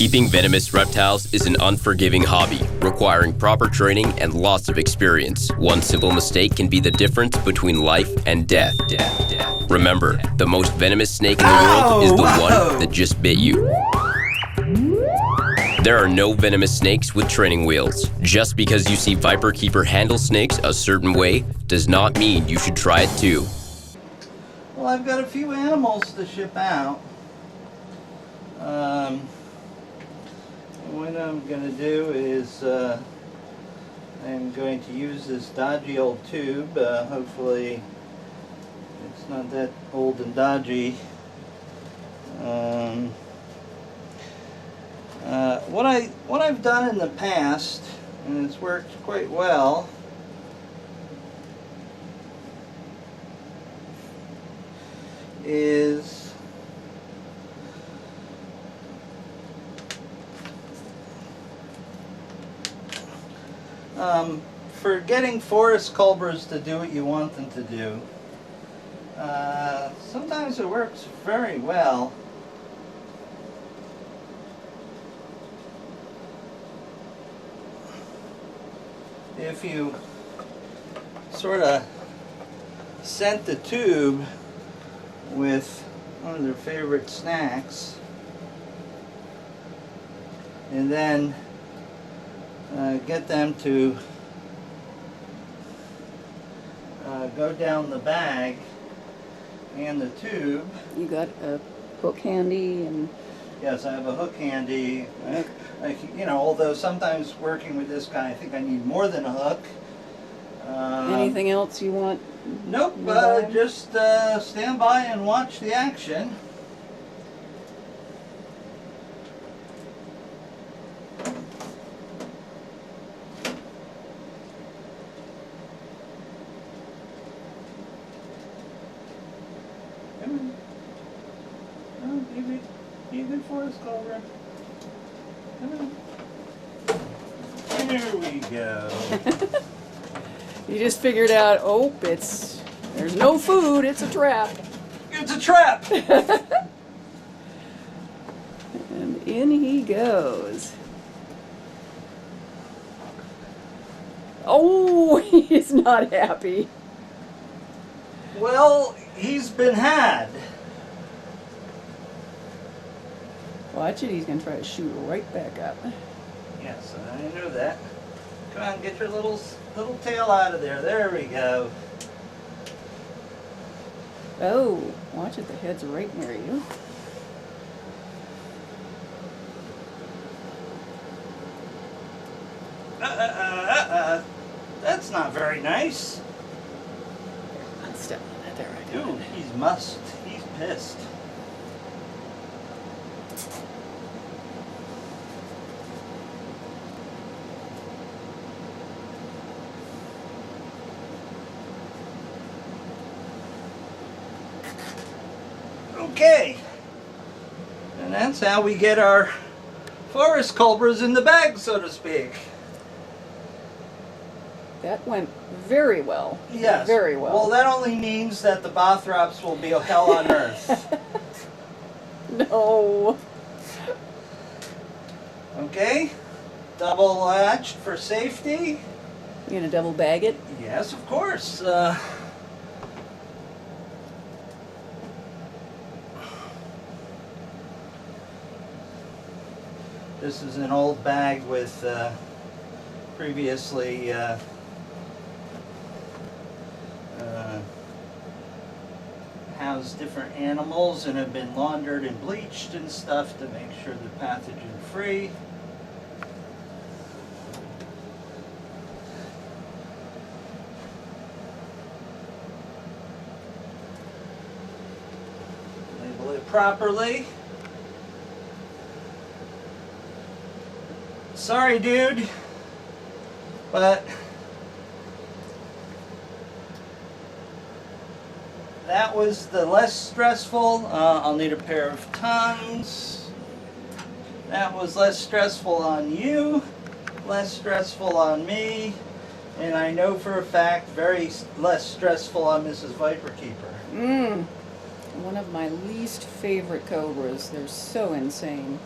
Keeping venomous reptiles is an unforgiving hobby, requiring proper training and lots of experience. One simple mistake can be the difference between life and death. Remember, the most venomous snake in the world is the one that just bit you. There are no venomous snakes with training wheels. Just because you see viperkeeper handle snakes a certain way does not mean you should try it too. Well, I've got a few animals to ship out. What I'm going to do is I'm going to use this dodgy old tube. Hopefully it's not that old and dodgy. What I've done in the past, and it's worked quite well, is for getting forest cobras to do what you want them to do. Sometimes it works very well. If you sort of scent the tube with one of their favorite snacks, and then get them to go down the bag and the tube. You got a hook handy and... Yes, I have a hook handy. You know, although sometimes working with this guy, I think I need more than a hook. Anything else you want? Nope, just stand by and watch the action. Come on. Oh, be a good forest cobra. Come on. There we go. You just figured out, oh, there's no food, it's a trap. It's a trap! And in he goes. Oh, he's not happy. Well, he's been had. Watch it, he's going to try to shoot right back up. Yes, I know that. Come on, get your little tail out of there. There we go. Oh, watch it, the head's right near you. That's not very nice. I'm stepping on that there. I got Ooh, it. he's mussed. He's pissed. Okay, and that's how we get our forest cobras in the bag, so to speak. That went very well. Yes. Very well. Well, that only means that the Bothrops will be a hell on earth. No. Okay, double latched for safety. You gonna double bag it? Yes, of course. This is an old bag with previously housed different animals and have been laundered and bleached and stuff to make sure they're pathogen free. Label it properly. Sorry, dude, but that was the less stressful. I'll need a pair of tongs. That was less stressful on you, less stressful on me, and I know for a fact very less stressful on Mrs. Viperkeeper. One of my least favorite cobras. They're so insane.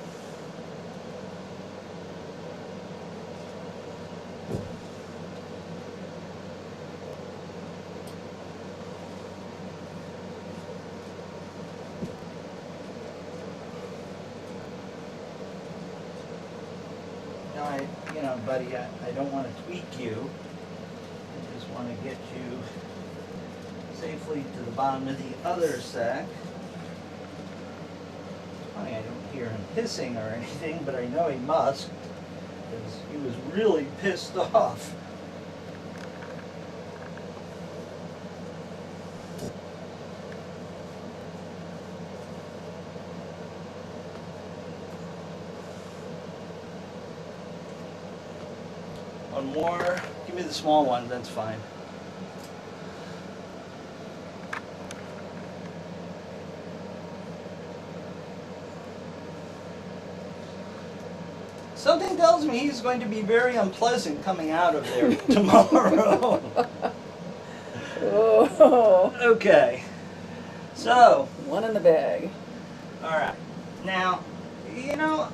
You know, buddy, I don't want to tweak you. I just want to get you safely to the bottom of the other sack. Funny, I don't hear him hissing or anything, but I know he must, because he was really pissed off. One more. Give me the small one, that's fine. Something tells me he's going to be very unpleasant coming out of there tomorrow. Oh. Okay. So. One in the bag. Alright. Now, you know,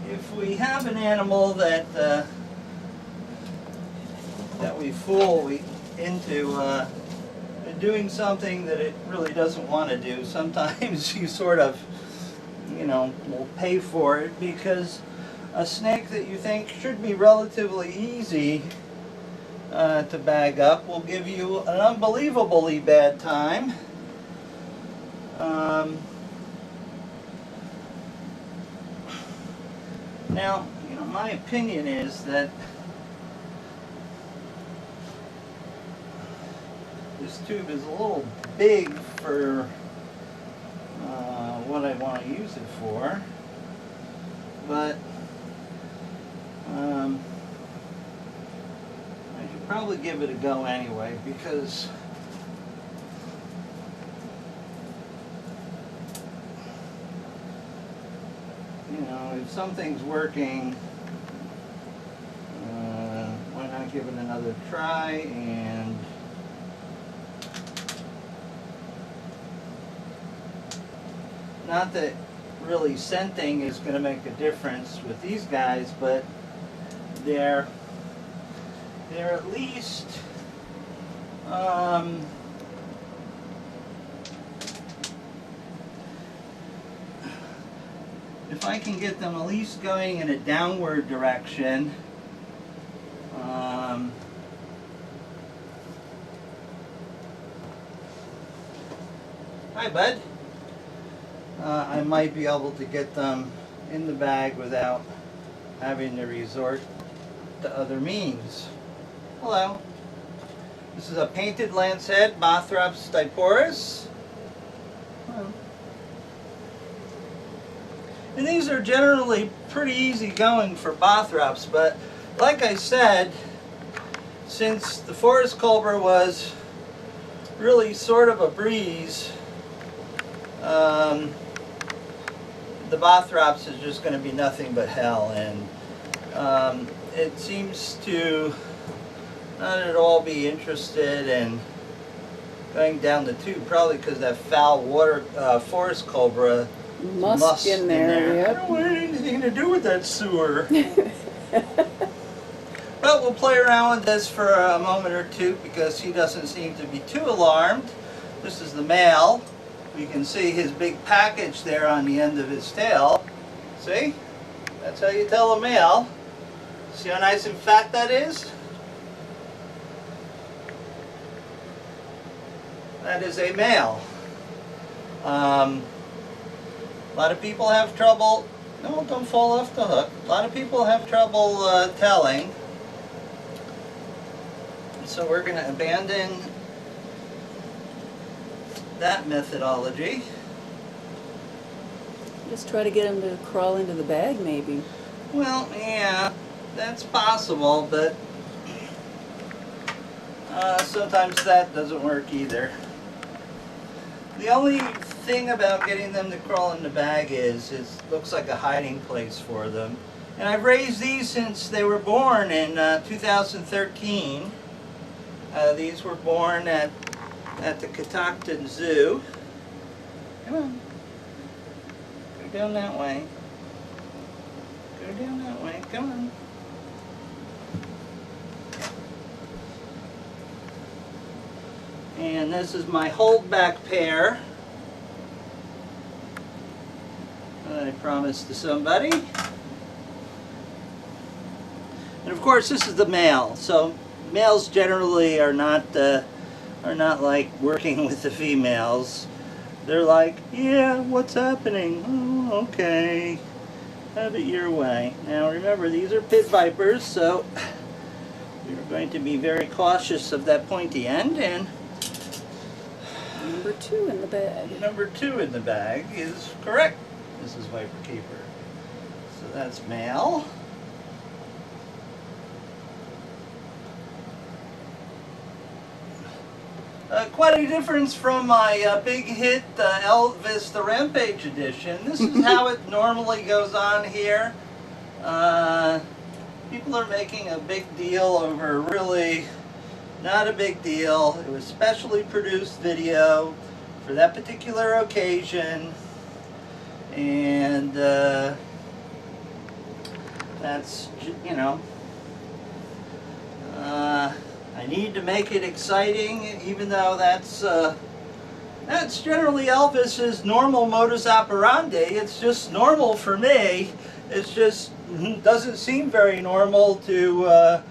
if we have an animal that we fool into doing something that it really doesn't want to do, sometimes you sort of, you know, will pay for it, because a snake that you think should be relatively easy to bag up will give you an unbelievably bad time. Now, you know, my opinion is that this tube is a little big for what I want to use it for, but I should probably give it a go anyway, because you know, if something's working, why not give it another try? And not that really scenting is going to make a difference with these guys, but they're at least if I can get them at least going in a downward direction, hi bud, I might be able to get them in the bag without having to resort to other means. Hello. This is a painted lancehead, Bothrops diporus. Hello. And these are generally pretty easy going for Bothrops, but like I said, since the forest cobra was really sort of a breeze, the Bothrops is just going to be nothing but hell, and it seems to not at all be interested in going down the tube, probably because that foul water forest cobra musk in there. Yep. I don't want anything to do with that sewer. But we'll play around with this for a moment or two, because he doesn't seem to be too alarmed. This is the male. You can see his big package there on the end of his tail. See? That's how you tell a male. See how nice and fat that is? That is a male. A lot of people have trouble. No, don't fall off the hook. A lot of people have trouble telling. So we're going to abandon that methodology. Just try to get him to crawl into the bag, maybe. Well, yeah, that's possible, but sometimes that doesn't work either. The only thing about getting them to crawl in the bag is it looks like a hiding place for them. And I've raised these since they were born in 2013. These were born at the Catoctin Zoo. Come on. Go down that way. Go down that way. Come on. And this is my holdback pair. I promised to somebody. And of course, this is the male. So males generally are not like working with the females. They're like, yeah, what's happening? Oh, okay. Have it your way. Now remember, these are pit vipers, so we're going to be very cautious of that pointy end. And Number 2 in the bag. number 2 in the bag is correct. This is viperkeeper. So that's male. Quite a difference from my big hit Elvis the Rampage edition. This is how it normally goes on here. People are making a big deal over really not a big deal. It was specially produced video for that particular occasion, and that's, you know, I need to make it exciting, even though that's generally Elvis's normal modus operandi. It's just normal for me. It's just doesn't seem very normal to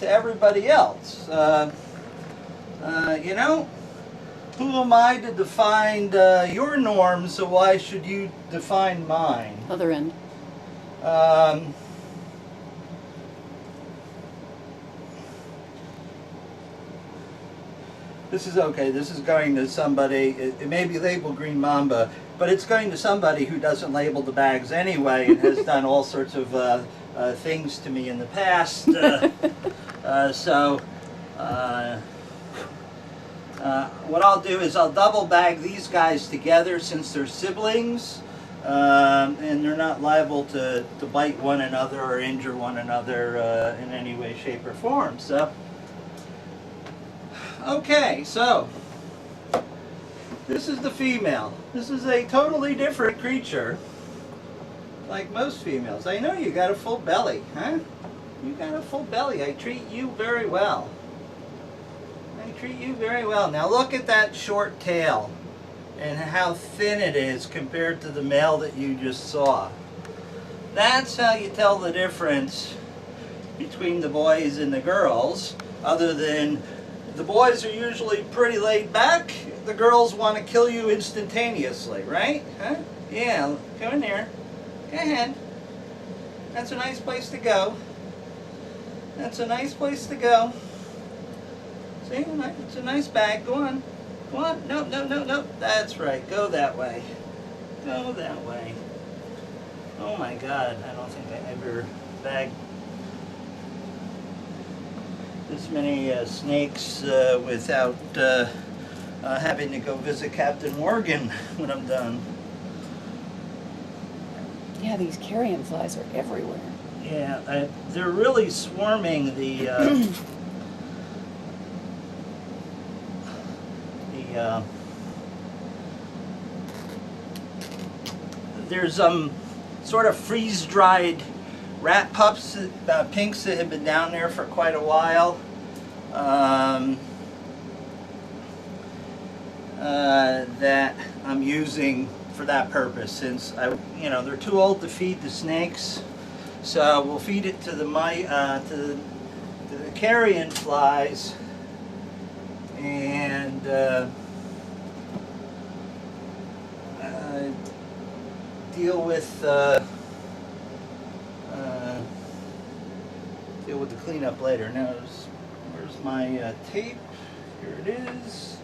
everybody else. You know, who am I to define your norms? So why should you define mine? Other end. This is okay. This is going to somebody, it may be labeled Green Mamba, but it's going to somebody who doesn't label the bags anyway and has done all sorts of things to me in the past. What I'll do is I'll double bag these guys together since they're siblings, and they're not liable to bite one another or injure one another in any way, shape, or form. So. Okay, so this is the female. This is a totally different creature, like most females. I know you got a full belly, huh? You got a full belly. I treat you very well. I treat you very well. Now look at that short tail and how thin it is compared to the male that you just saw. That's how you tell the difference between the boys and the girls, other than the boys are usually pretty laid back. The girls want to kill you instantaneously, right? Huh? Yeah, come in here. Go ahead. That's a nice place to go. That's a nice place to go. See, it's a nice bag. Go on. Go on. No, no, no, no. That's right. Go that way. Go that way. Oh my God. I don't think I ever bagged this many snakes without having to go visit Captain Morgan when I'm done. Yeah, these carrion flies are everywhere. Yeah, they're really swarming the there's sort of freeze-dried rat pups, pinks that have been down there for quite a while. That I'm using for that purpose, since they're too old to feed the snakes, so we'll feed it to the to the carrion flies, and deal with the cleanup later. Now, where's my tape? Here it is.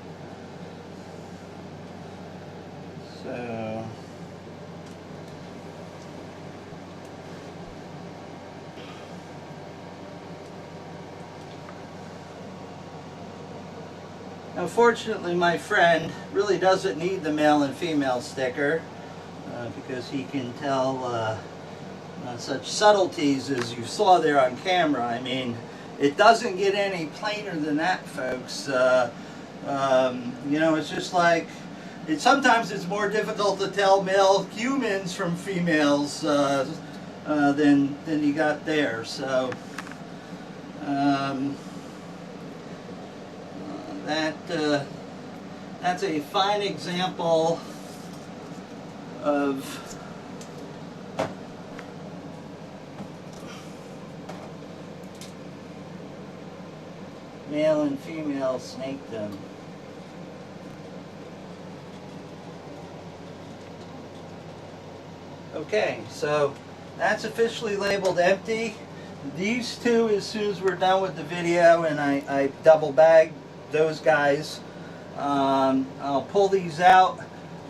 So, unfortunately, my friend really doesn't need the male and female sticker because he can tell such subtleties as you saw there on camera. I mean, it doesn't get any plainer than that, folks. It's just like, sometimes it's more difficult to tell male humans from females than you got there. So that's a fine example of male and female snakedom. Okay, so that's officially labeled empty. These two, as soon as we're done with the video and I double bag those guys, I'll pull these out.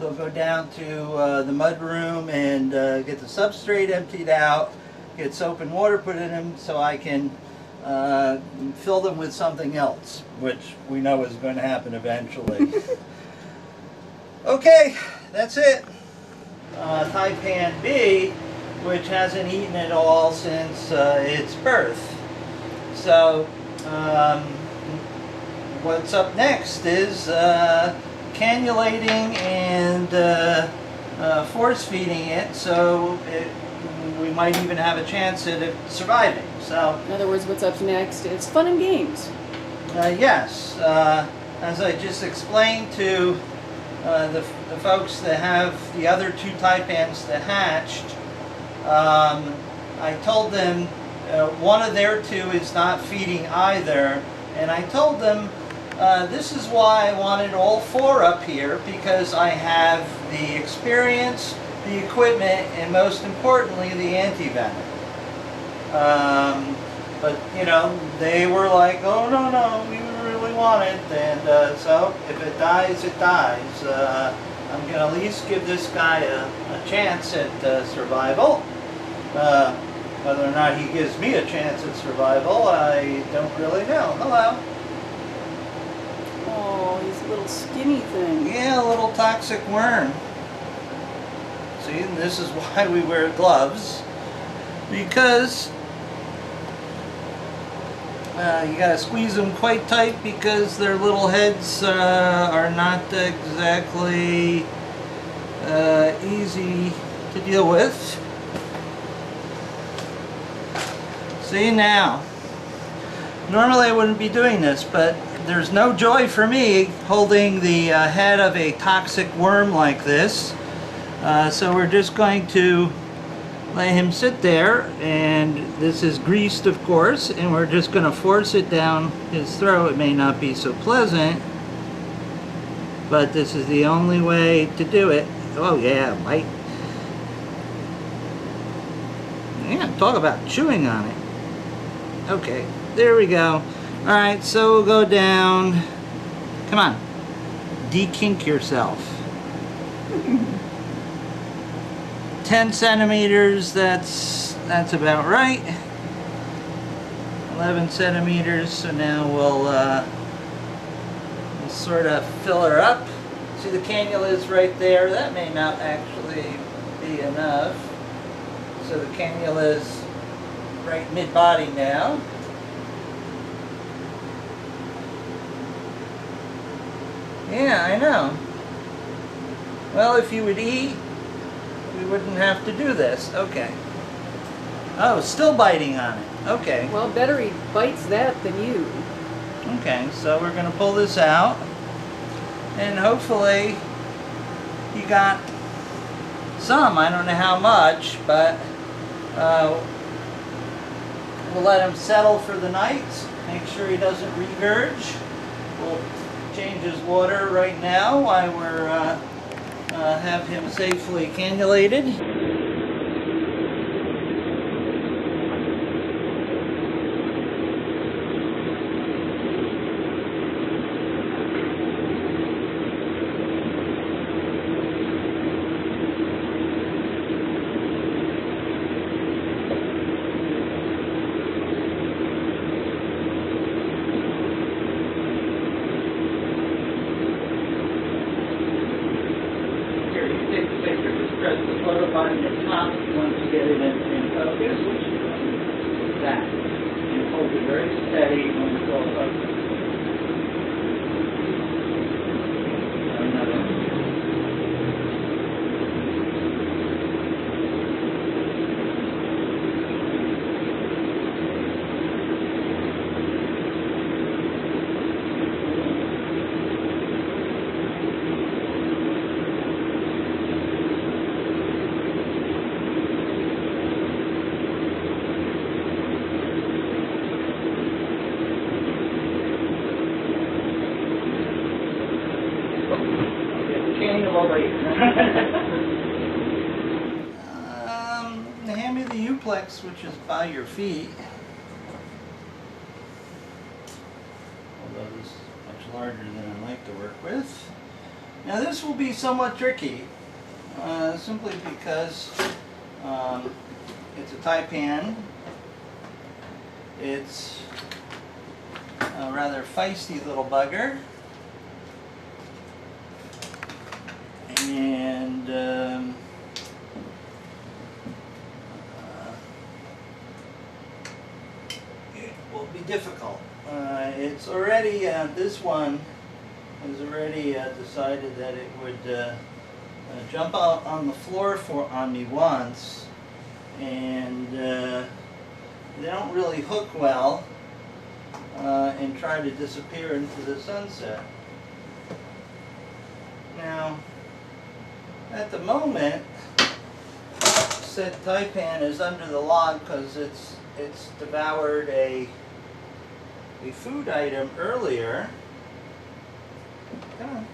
They'll go down to the mud room and get the substrate emptied out, get soap and water put in them so I can fill them with something else, which we know is going to happen eventually. Okay, that's it. Taipan B, which hasn't eaten at all since its birth. So what's up next is cannulating and force feeding it, so we might even have a chance at it surviving. So, in other words, what's up next? It's fun and games. yes, as I just explained to the folks that have the other two taipans that hatched, I told them one of their two is not feeding either, and I told them this is why I wanted all four up here, because I have the experience, the equipment, and most importantly the anti-venom. But you know, they were like, oh no, we really want it, and so if it dies, it dies. I'm going to at least give this guy a chance at survival. Whether or not he gives me a chance at survival, I don't really know. Hello. Oh, he's a little skinny thing. Yeah, a little toxic worm. See, and this is why we wear gloves, because you gotta squeeze them quite tight because their little heads are not exactly easy to deal with. See now, normally I wouldn't be doing this, but there's no joy for me holding the head of a toxic worm like this. So we're just going to let him sit there, and this is greased of course, and we're just going to force it down his throat. It may not be so pleasant, but this is the only way to do it. Oh yeah, bite. Yeah, talk about chewing on it. Okay, there we go. Alright, so we'll go down. Come on, de-kink yourself. 10 centimeters, that's about right. 11 centimeters, so now we'll sort of fill her up. See, the cannula is right there. That may not actually be enough. So the cannula is right mid-body now. Yeah, I know. Well, if you would eat, we wouldn't have to do this. Okay. Oh, still biting on it. Okay. Well, better he bites that than you. Okay, so we're going to pull this out. And hopefully he got some. I don't know how much, but we'll let him settle for the night. Make sure he doesn't regurge. We'll change his water right now while we're have him safely cannulated. Press the photo button at the top once you get it in focus, which is that. And hold it very steady when it's all focused. Another. Canning of all Hand me the Uplex, which is by your feet. Although this is much larger than I like to work with. Now this will be somewhat tricky, simply because it's a taipan. It's a rather feisty little bugger. And it will be difficult. It's already, this one has already decided that it would jump out on the floor on me once, and they don't really hook well and try to disappear into the sunset. Now, at the moment, said taipan is under the log because it's devoured a food item earlier. Come on.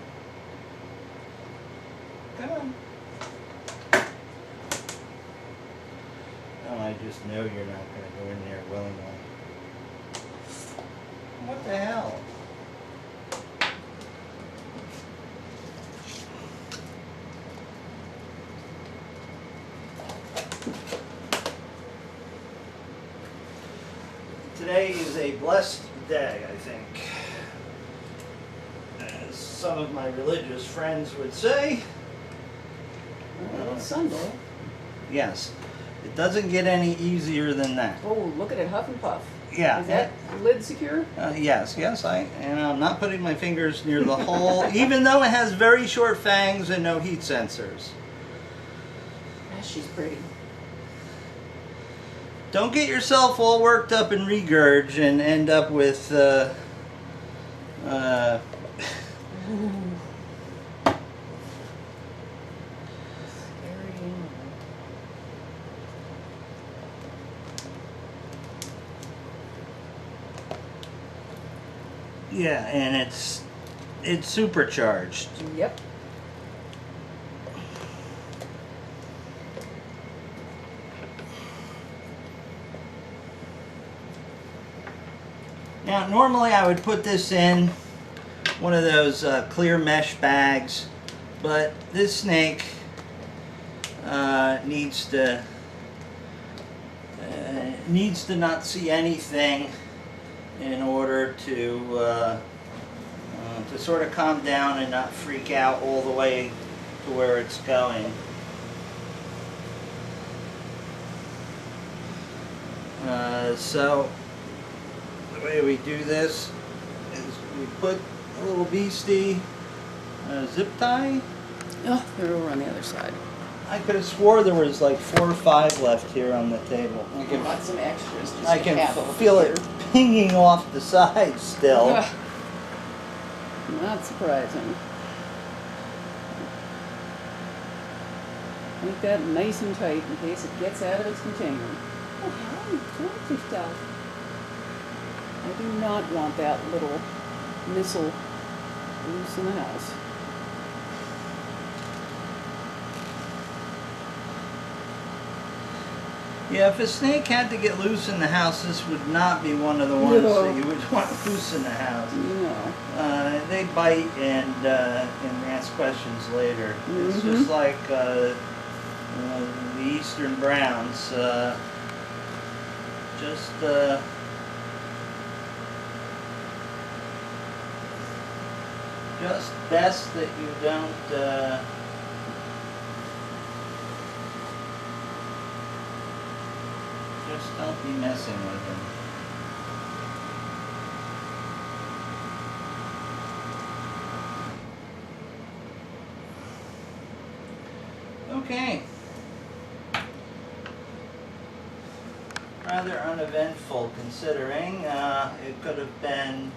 Come on. Oh, I just know you're not going to go in there willingly. What the hell? Today is a blessed day, I think. As some of my religious friends would say. Well, it's Sunday. Yes. It doesn't get any easier than that. Oh, look at it, huff and puff. Yeah. Is that lid secure? Yes, and I'm not putting my fingers near the hole, even though it has very short fangs and no heat sensors. Ah, she's pretty. Don't get yourself all worked up and regurge and end up with yeah, and it's supercharged. Yep. Now, normally I would put this in one of those clear mesh bags, but this snake needs to not see anything in order to sort of calm down and not freak out all the way to where it's going. So the way we do this is we put a little beastie zip tie. Oh, they're over on the other side. I could have swore there was like 4 or 5 left here on the table. I bought some extras. Just I to can have over feel here. it pinging off the sides still. Ugh. Not surprising. Make that nice and tight in case it gets out of its container. Oh, how you stuff. I do not want that little missile loose in the house. Yeah, if a snake had to get loose in the house, this would not be one of the ones that you would want loose in the house. No. They bite and ask questions later. It's just like the eastern browns. Just best that you don't. Just don't be messing with them. Okay. Rather uneventful considering it could have been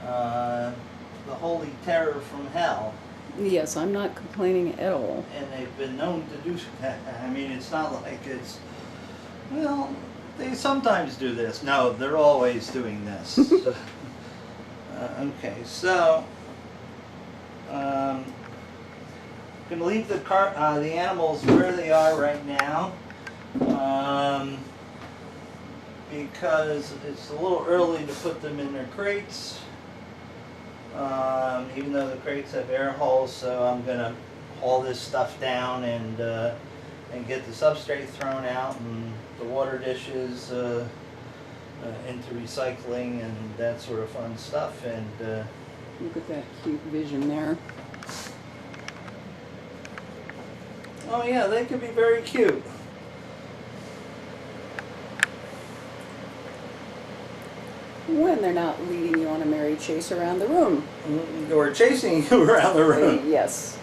the holy terror from hell. Yes, I'm not complaining at all. And they've been known to do that. I mean, it's not like it's, well, they sometimes do this. No, they're always doing this. Okay, so, Gonna leave the animals where they are right now, because it's a little early to put them in their crates. Even though the crates have air holes, so I'm gonna haul this stuff down and get the substrate thrown out and the water dishes into recycling and that sort of fun stuff. And Look at that cute vision there. oh yeah, they could be very cute. When they're not leading you on a merry chase around the room. Or chasing you around the room. Yes.